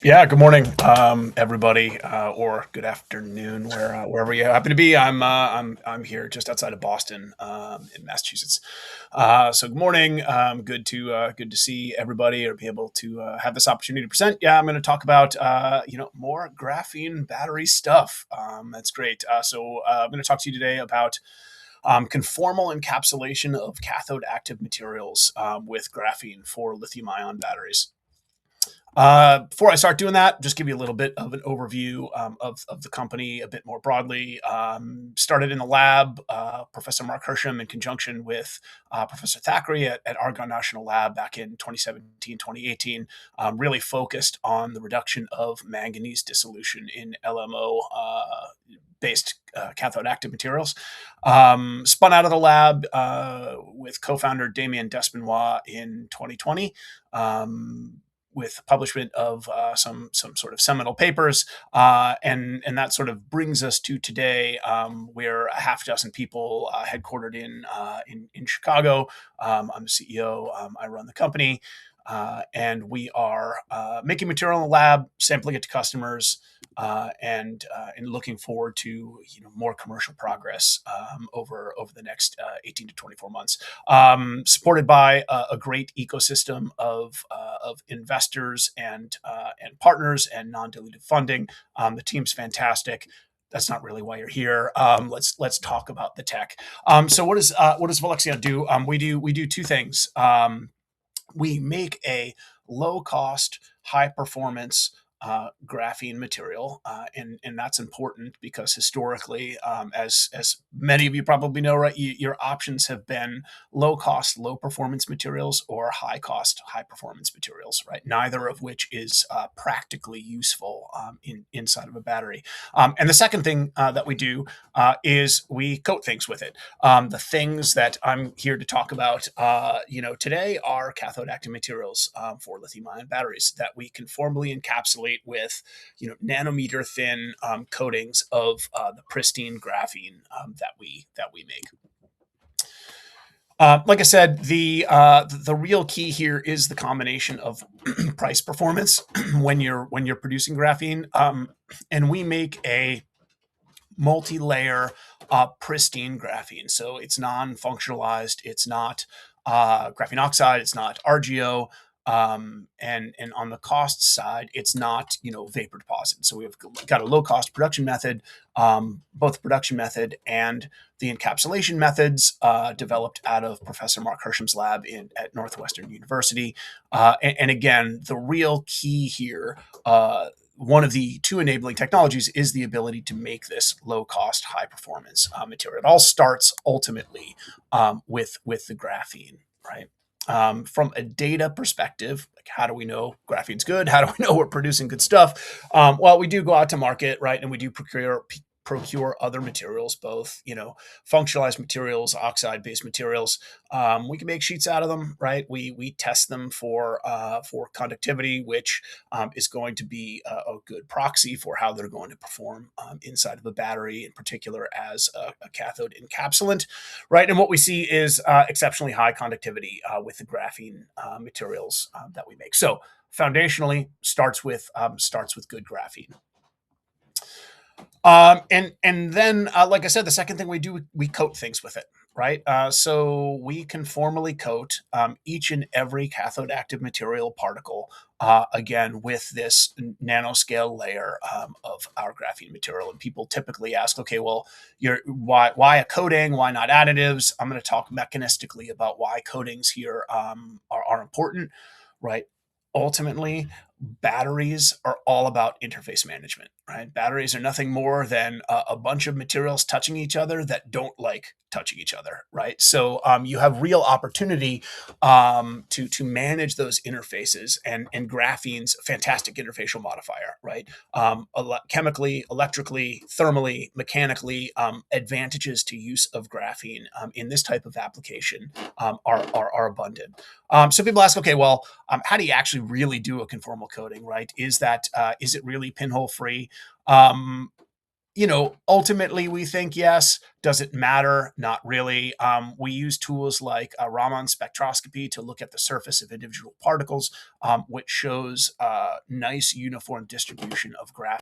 Yeah, good morning, everybody, or good afternoon, wherever you happen to be. I'm here just outside of Boston, in Massachusetts. So good morning. Good to see everybody, or be able to have this opportunity to present. Yeah, I'm going to talk about more graphene battery stuff. That's great. I'm going to talk to you today about conformal encapsulation of cathode active materials with graphene for lithium-ion batteries. Before I start doing that, just give you a little bit of an overview of the company a bit more broadly. Started in the lab, Professor Mark Hersham in conjunction with Professor Thackeray at Argonne National Lab back in 2017, 2018, really focused on the reduction of manganese dissolution in LMO based cathode active materials. Spun out of the lab with co-founder Damien Despinois in 2020. With publishment of some sort of seminal papers, and that sort of brings us to today. We're a half dozen people headquartered in Chicago. I'm the CEO. I run the company, and we are making material in the lab, sampling it to customers, and looking forward to more commercial progress over the next 18 to 24 months. Supported by a great ecosystem of investors and partners and non-dilutive funding. The team's fantastic. That's not really why you're here. Let's talk about the tech. So what does Volexion do? We do two things. We make a low cost, high performance graphene material, and that's important because historically, as many of you probably know, right, your options have been low cost, low performance materials or high cost, high performance materials, right? Neither of which is practically useful inside of a battery. And the second thing that we do is we coat things with it. The things that I'm here to talk about, today are cathode active materials for lithium-ion batteries that we conformally encapsulate with, nanometer thin coatings of the pristine graphene that we make. Like I said, the real key here is the combination of price performance when you're producing graphene, and we make a multi-layer pristine graphene. So it's non-functionalized. It's not graphene oxide. It's not RGO. And on the cost side, it's not vapor deposit. So we've got a low cost production method. Both the production method and the encapsulation methods developed out of Professor Mark Hersham's lab at Northwestern University. And again, the real key here, one of the two enabling technologies, is the ability to make this low cost, high performance material. It all starts ultimately with the graphene, right? From a data perspective, like how do we know graphene's good? How do we know we're producing good stuff? Well, we do go out to market, right, and we do procure other materials, both functionalized materials, oxide-based materials. We can make sheets out of them, right? We test them for conductivity, which is going to be a good proxy for how they're going to perform inside of a battery, in particular as a cathode encapsulant, right? And what we see is exceptionally high conductivity with the graphene materials that we make. So foundationally, starts with good graphene. And then, like I said, the second thing we do, we coat things with it, right? So we conformally coat each and every cathode active material particle, again, with this nanoscale layer of our graphene material. And people typically ask, okay, well, why a coating? Why not additives? I'm going to talk mechanistically about why coatings here are important, right? Ultimately, batteries are all about interface management, right? Batteries are nothing more than a bunch of materials touching each other that don't like touching each other, right? So you have real opportunity to manage those interfaces, and graphene's a fantastic interfacial modifier, right? Chemically, electrically, thermally, mechanically, advantages to use of graphene in this type of application are abundant. So people ask, okay, well, how do you actually really do a conformal coating, right? Is it really pinhole free? ultimately we think yes. Does it matter? Not really. We use tools like Raman spectroscopy to look at the surface of individual particles, which shows nice uniform distribution of graphene